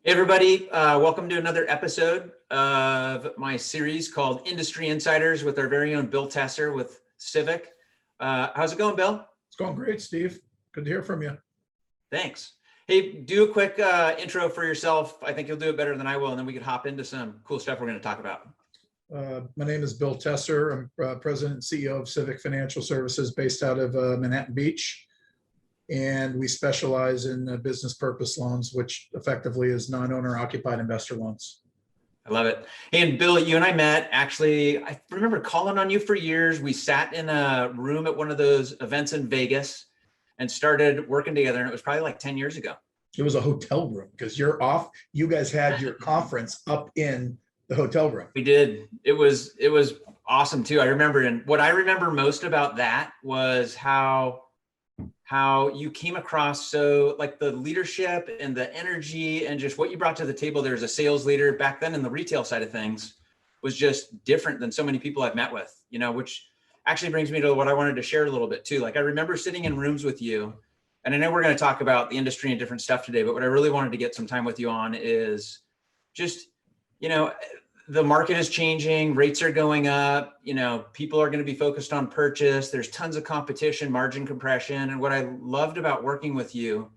Hey everybody, welcome to another episode of my series called Industry Insiders with our very own Bill Tessar with Civic. How's it going, Bill? It's going great, Steve. Good to hear from you. Thanks. Hey, do a quick intro for yourself. I think you'll do it better than I will, and then we could hop into some cool stuff we're going to talk about. My name is Bill Tessar. I'm President and CEO of Civic Financial Services based out of Manhattan Beach. And we specialize in business purpose loans, which effectively is non-owner occupied investor loans. I love it. Hey, and Bill, you and I met, actually, I remember calling on you for years. We sat in a room at one of those events in Vegas and started working together, and it was probably like 10 years ago. It was a hotel room because you're off. You guys had your conference up in the hotel room. We did. It was awesome too. I remember, and what I remember most about that was how you came across, so like the leadership and the energy and just what you brought to the table there as a sales leader back then in the retail side of things was just different than so many people I've met with, which actually brings me to what I wanted to share a little bit too. Like I remember sitting in rooms with you, and I know we're going to talk about the industry and different stuff today, but what I really wanted to get some time with you on is just, the market is changing, rates are going up, people are going to be focused on purchase. There's tons of competition, margin compression. And what I loved about working with you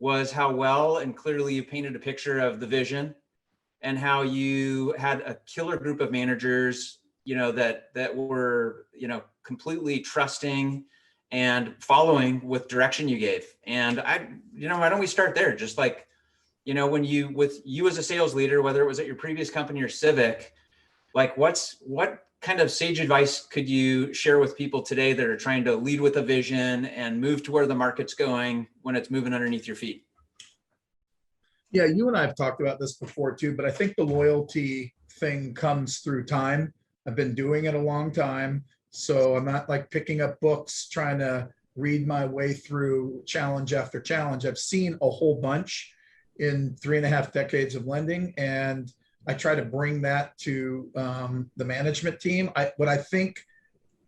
was how well and clearly you painted a picture of the vision and how you had a killer group of managers, that were, completely trusting and following with direction you gave. And why don't we start there? Just like, when with you as a sales leader, whether it was at your previous company or Civic, like what kind of sage advice could you share with people today that are trying to lead with a vision and move to where the market's going when it's moving underneath your feet? Yeah, you and I have talked about this before too, but I think the loyalty thing comes through time. I've been doing it a long time, so I'm not like picking up books trying to read my way through challenge after challenge. I've seen a whole bunch in 3.5 decades of lending, and I try to bring that to the management team. What I think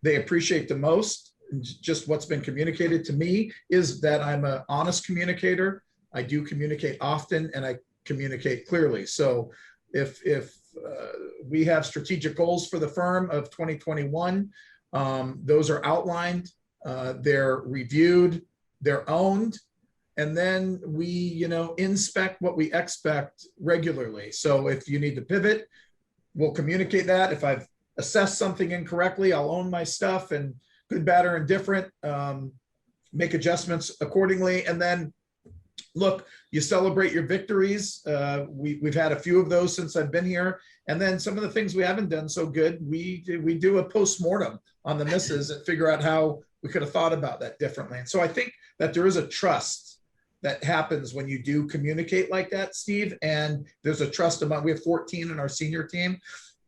they appreciate the most, just what's been communicated to me, is that I'm an honest communicator. I do communicate often, and I communicate clearly. So if we have strategic goals for the firm of 2021, those are outlined, they're reviewed, they're owned, and then we, inspect what we expect regularly. So if you need to pivot, we'll communicate that. If I've assessed something incorrectly, I'll own my stuff, and good, bad, or indifferent, make adjustments accordingly. And then look, you celebrate your victories. We've had a few of those since I've been here. And then some of the things we haven't done so good, we do a post-mortem on the misses and figure out how we could have thought about that differently. And so I think that there is a trust that happens when you do communicate like that, Steve. And there's a trust among, we have 14 in our senior team.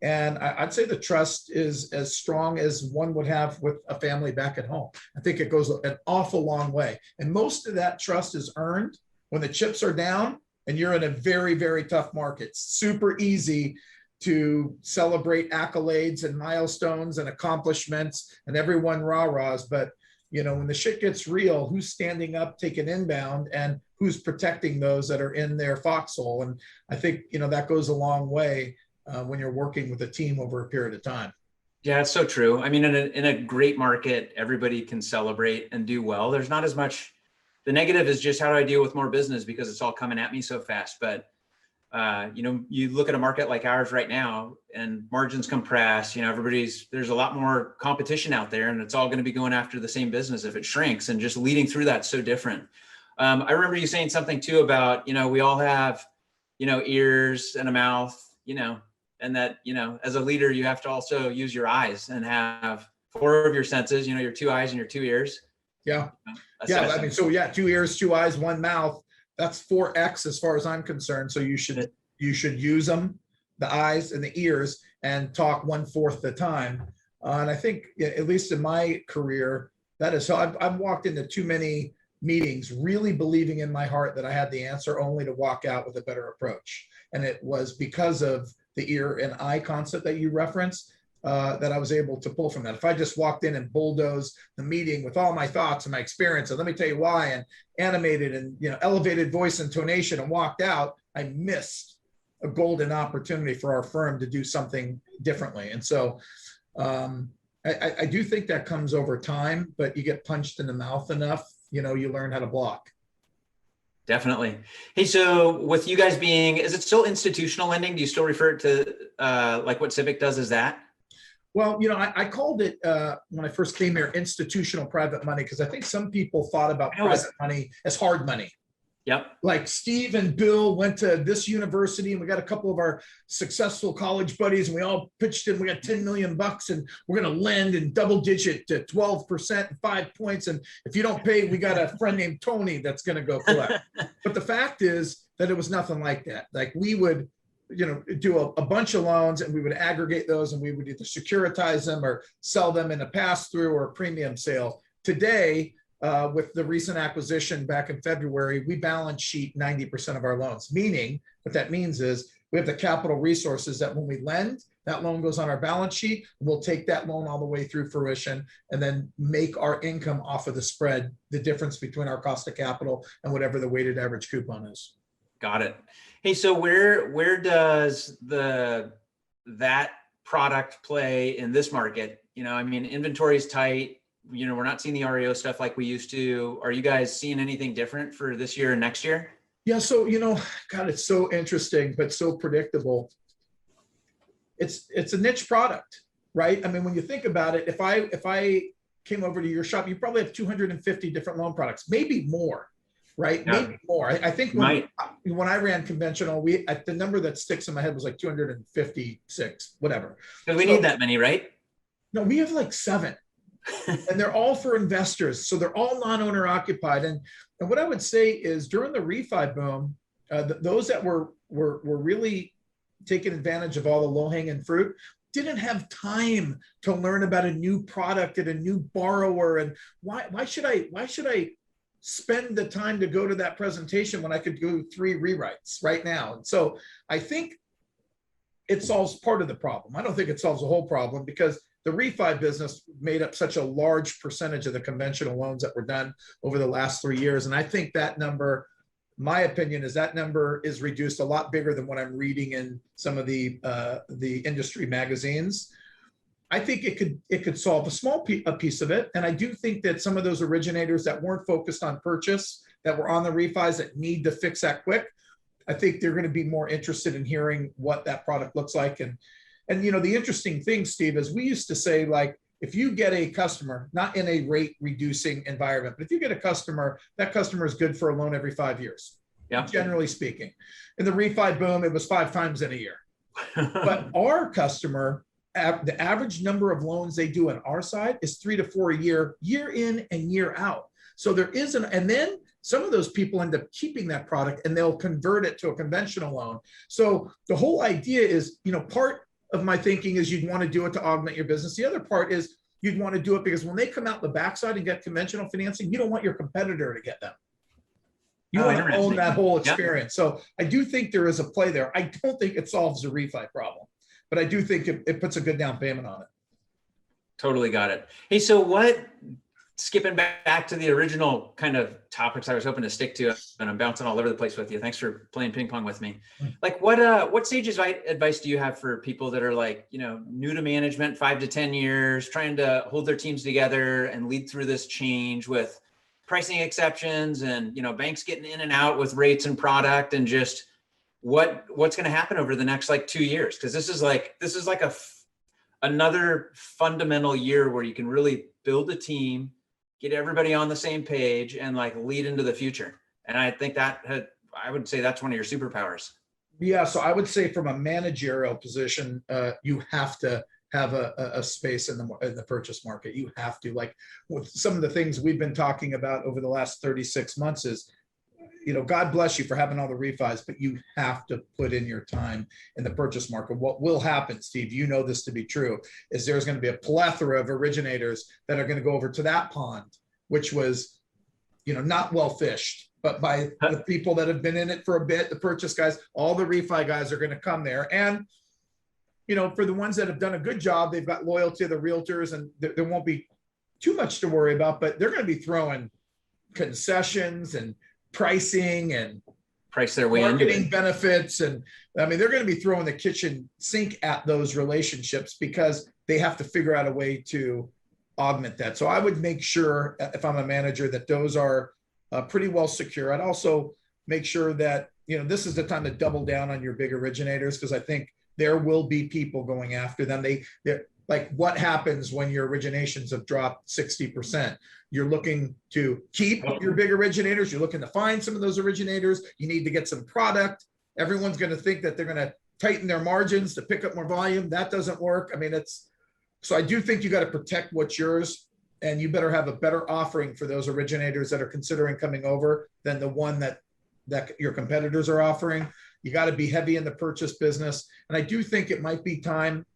And I'd say the trust is as strong as one would have with a family back at home. I think it goes an awful long way. And most of that trust is earned when the chips are down and you're in a very, very tough market. It's super easy to celebrate accolades and milestones and accomplishments and everyone rah-rahs, but when the shit gets real, who's standing up, taking inbound, and who's protecting those that are in their foxhole? And I think, that goes a long way when you're working with a team over a period of time. Yeah, it's so true. I mean, in a great market, everybody can celebrate and do well. There's not as much, the negative is just how do I deal with more business because it's all coming at me so fast. But, you look at a market like ours right now and margins compress, there's a lot more competition out there, and it's all going to be going after the same business if it shrinks, and just leading through that's so different. I remember you saying something too about, we all have, ears and a mouth, and that, as a leader, you have to also use your eyes and have 4 of your senses, your 2 eyes and your 2 ears. Yeah. Yeah. I mean, so yeah, 2 ears, 2 eyes, 1 mouth. That's 4X as far as I'm concerned. So you should use them, the eyes and the ears, and talk 1/4 the time. And I think, at least in my career, that is how I've walked into too many meetings really believing in my heart that I had the answer, only to walk out with a better approach. And it was because of the ear and eye concept that you referenced, that I was able to pull from that. If I just walked in and bulldozed the meeting with all my thoughts and my experience, and let me tell you why, and animated and elevated voice intonation and walked out, I missed a golden opportunity for our firm to do something differently. And so I do think that comes over time, but you get punched in the mouth enough, you learn how to block. Definitely. Hey, so with you guys being, is it still institutional lending? Do you still refer to like what Civic does as that? Well, I called it when I first came here, institutional private money, because I think some people thought about private money as hard money. Yep. Like Steve and Bill went to this university, and we got a couple of our successful college buddies, and we all pitched in. We got 10 million bucks, and we're going to lend in double digit to 12% and 5 points. And if you don't pay, we got a friend named Tony that's going to go collect. But the fact is that it was nothing like that. Like we would, do a bunch of loans, and we would aggregate those, and we would either securitize them or sell them in a pass through or a premium sale. Today, with the recent acquisition back in February, we balance sheet 90% of our loans, meaning what that means is we have the capital resources that when we lend, that loan goes on our balance sheet. We'll take that loan all the way through fruition and then make our income off of the spread, the difference between our cost of capital and whatever the weighted average coupon is. Got it. Hey, so where does that product play in this market? Inventory is tight. We're not seeing the REO stuff like we used to. Are you guys seeing anything different for this year and next year? Yeah. So, God, it's so interesting, but so predictable. It's a niche product, right? I mean, when you think about it, if I came over to your shop, you probably have 250 different loan products, maybe more, right? Yeah. Maybe more. I think when I ran conventional, the number that sticks in my head was like 256, whatever. Because we need that many, right? No, we have like 7. And they're all for investors. So they're all non-owner occupied. And what I would say is during the refi boom, those that were really taking advantage of all the low-hanging fruit didn't have time to learn about a new product and a new borrower. And why should I spend the time to go to that presentation when I could do 3 rewrites right now? And so I think it solves part of the problem. I don't think it solves the whole problem, because the refi business made up such a large percentage of the conventional loans that were done over the last 3 years. And I think that number, my opinion is that number is reduced a lot bigger than what I'm reading in some of the industry magazines. I think it could solve a small piece of it. And I do think that some of those originators that weren't focused on purchase, that were on the refis, that need to fix that quick, I think they're going to be more interested in hearing what that product looks like. And the interesting thing, Steve, is we used to say, like, if you get a customer, not in a rate reducing environment, but if you get a customer, that customer is good for a loan every 5 years, generally speaking. In the refi boom, it was 5 times in a year. But our customer, the average number of loans they do on our side is 3 to 4 a year in and year out. So there is and then some of those people end up keeping that product and they'll convert it to a conventional loan. So the whole idea is, part of my thinking is you'd want to do it to augment your business. The other part is you'd want to do it because when they come out the backside and get conventional financing, you don't want your competitor to get them. You want to own that whole experience. Yep. So I do think there is a play there. I don't think it solves the refi problem, but I do think it puts a good down payment on it. Totally got it. Hey, so skipping back to the original kind of topics I was hoping to stick to, and I'm bouncing all over the place with you. Thanks for playing ping pong with me. Like what stage advice do you have for people that are like, new to management, 5 to 10 years, trying to hold their teams together and lead through this change with pricing exceptions and, banks getting in and out with rates and product, and just what's going to happen over the next 2 years? Cause this is like another fundamental year where you can really build a team, get everybody on the same page, and lead into the future. And I think I would say that's one of your superpowers. Yeah. So I would say from a managerial position, you have to have a space in the purchase market. You have to, with some of the things we've been talking about over the last 36 months is, God bless you for having all the refis, but you have to put in your time in the purchase market. What will happen, Steve, this to be true, is there's going to be a plethora of originators that are going to go over to that pond, which was, not well fished, but by the people that have been in it for a bit, the purchase guys, all the refi guys are going to come there. And for the ones that have done a good job, they've got loyalty to the realtors, and there won't be too much to worry about, but they're going to be throwing concessions and pricing and price their way into marketing it. benefits. And I mean, they're going to be throwing the kitchen sink at those relationships because they have to figure out a way to augment that. So I would make sure, if I'm a manager, that those are pretty well secure. I'd also make sure that, this is the time to double down on your big originators, because I think there will be people going after them. They're like, what happens when your originations have dropped 60%? You're looking to keep your big originators. You're looking to find some of those originators. You need to get some product. Everyone's going to think that they're going to tighten their margins to pick up more volume. That doesn't work. I mean, so I do think you got to protect what's yours, and you better have a better offering for those originators that are considering coming over than the one that your competitors are offering. You got to be heavy in the purchase business. And I do think it might be time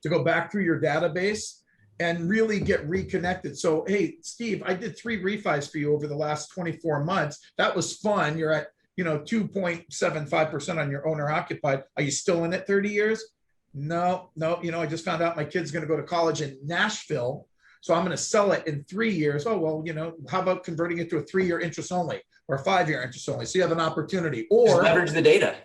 to go back through your database and really get reconnected. So, hey, Steve, I did 3 refis for you over the last 24 months. That was fun. You're at, 2.75% on your owner occupied. Are you still in it 30 years? No. I just found out my kid's going to go to college in Nashville, so I'm going to sell it in 3 years. Oh, well, how about converting it to a 3-year interest only or a 5-year interest only? So you have an opportunity. Or just leverage the data.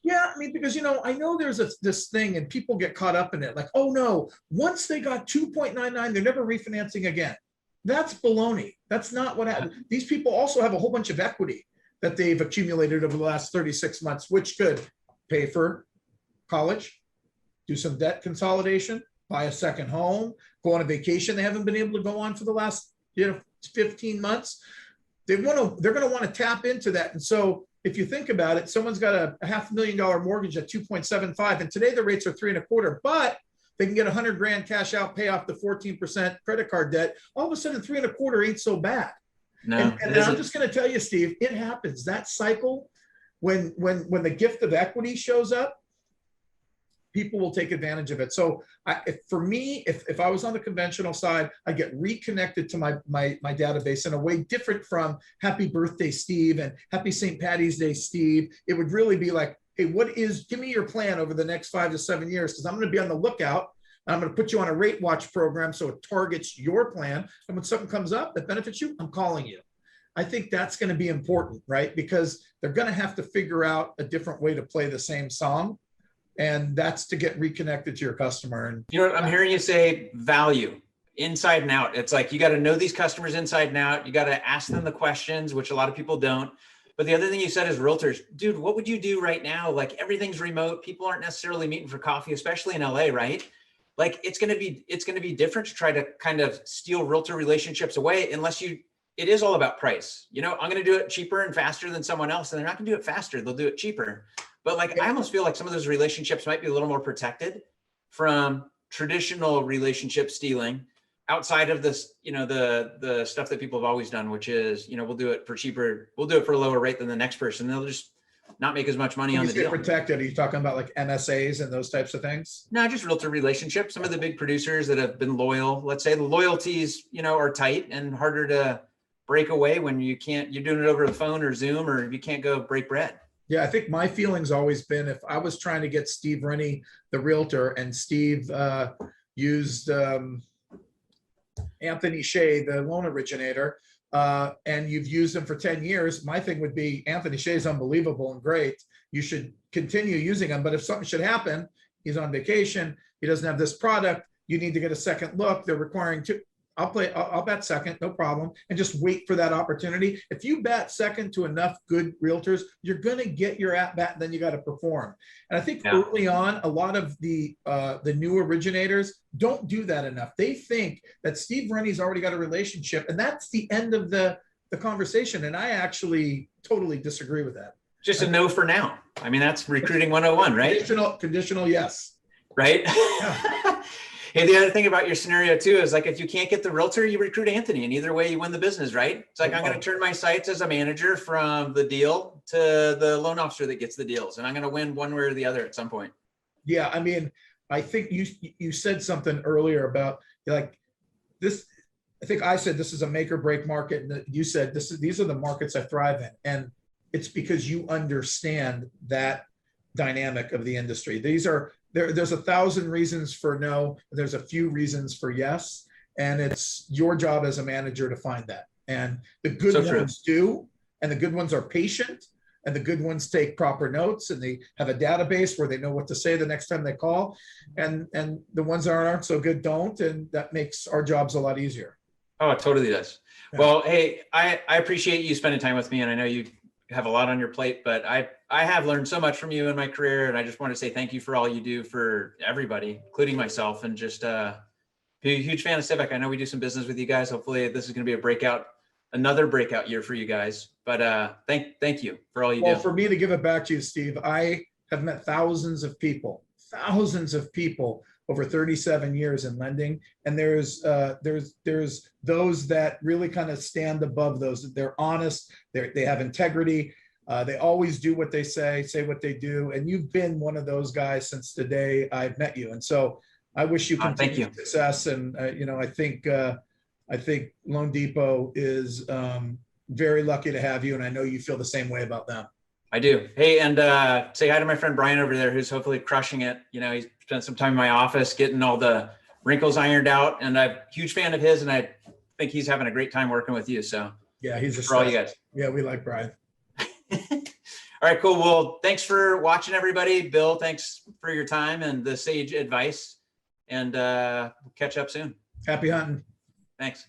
Yeah, I mean, because, I know there's this thing and people get caught up in it. Like, oh no, once they got 2.99, they're never refinancing again. That's baloney. That's not what happened. These people also have a whole bunch of equity that they've accumulated over the last 36 months, which could pay for college, do some debt consolidation, buy a second home, go on a vacation they haven't been able to go on for the last 15 months. They're going to want to tap into that. And so if you think about it, someone's got a $500,000 mortgage at 2.75, and today the rates are 3.25, but they can get $100,000 cash out, pay off the 14% credit card debt. All of a sudden, 3.25 ain't so bad. No, and I'm just going to tell you, Steve, it happens. That cycle, when the gift of equity shows up, people will take advantage of it. So if I was on the conventional side, I get reconnected to my database in a way different from Happy Birthday, Steve, and Happy St. Patty's Day, Steve. It would really be like, hey, give me your plan over the next 5 to 7 years, because I'm going to be on the lookout. I'm going to put you on a rate watch program so it targets your plan. And when something comes up that benefits you, I'm calling you. I think that's going to be important, right? Because they're going to have to figure out a different way to play the same song. And that's to get reconnected to your customer. And what I'm hearing you say, value inside and out. It's like, you got to know these customers inside and out. You got to ask them the questions, which a lot of people don't. But the other thing you said is realtors, dude, what would you do right now? Like, everything's remote. People aren't necessarily meeting for coffee, especially in LA, right? Like, it's going to be different to try to kind of steal realtor relationships away, unless it is all about price. I'm going to do it cheaper and faster than someone else. And they're not going to do it faster. They'll do it cheaper. But I almost feel like some of those relationships might be a little more protected from traditional relationship stealing, outside of this, the stuff that people have always done, which is, we'll do it for cheaper. We'll do it for a lower rate than the next person. They'll just not make as much money on the deal. Protected, are you talking about like MSAs and those types of things? No, just realtor relationships. Some of the big producers that have been loyal, let's say the loyalties, are tight and harder to break away when you're doing it over the phone or Zoom, or you can't go break bread. Yeah, I think my feeling's always been, if I was trying to get Steve Rennie, the realtor, and Steve used Anthony Shea, the loan originator, and you've used him for 10 years, my thing would be, Anthony Shea is unbelievable and great. You should continue using him. But if something should happen, he's on vacation, he doesn't have this product, you need to get a second look. They're requiring I'll bet second, no problem, and just wait for that opportunity. If you bat second to enough good realtors, you're going to get your at bat, and then you got to perform. And I think early on, a lot of the new originators don't do that enough. They think that Steve Rennie's already got a relationship, and that's the end of the conversation. And I actually totally disagree with that. Just a no for now. I mean, that's recruiting 101, right? Conditional, yes. Right? Yeah. Hey, the other thing about your scenario too is, like, if you can't get the realtor, you recruit Anthony, and either way you win the business, right? It's like, I'm going to turn my sights as a manager from the deal to the loan officer that gets the deals, and I'm going to win one way or the other at some point. Yeah, I mean, I think you said something earlier about, like, this. I think I said this is a make or break market, and you said these are the markets I thrive in, and it's because you understand that dynamic of the industry. There's 1,000 reasons for no, there's a few reasons for yes, and it's your job as a manager to find that. And the good ones do, and the good ones are patient, and the good ones take proper notes, and they have a database where they know what to say the next time they call. And the ones that aren't so good don't, and that makes our jobs a lot easier. Oh, it totally does. Yeah. Well, hey, I appreciate you spending time with me, and I know you have a lot on your plate, but I have learned so much from you in my career, and I just want to say thank you for all you do for everybody, including myself, and just a huge fan of Civic. I know we do some business with you guys. Hopefully this is going to be another breakout year for you guys. But thank you for all you do. Well, for me to give it back to you, Steve, I have met thousands of people over 37 years in lending. And there's those that really kind of stand above those. They're honest, they have integrity. They always do what they say what they do. And you've been one of those guys since the day I've met you. And so I wish you continued success. And I think Loan Depot is very lucky to have you. And I know you feel the same way about them. I do. Hey, and say hi to my friend Brian over there, who's hopefully crushing it. He's spent some time in my office getting all the wrinkles ironed out, and I'm a huge fan of his, and I think he's having a great time working with you. So yeah, he's for all you guys. Yeah, we like Brian. All right, cool. Well, thanks for watching, everybody. Bill, thanks for your time and the sage advice, and we'll catch up soon. Happy hunting. Thanks.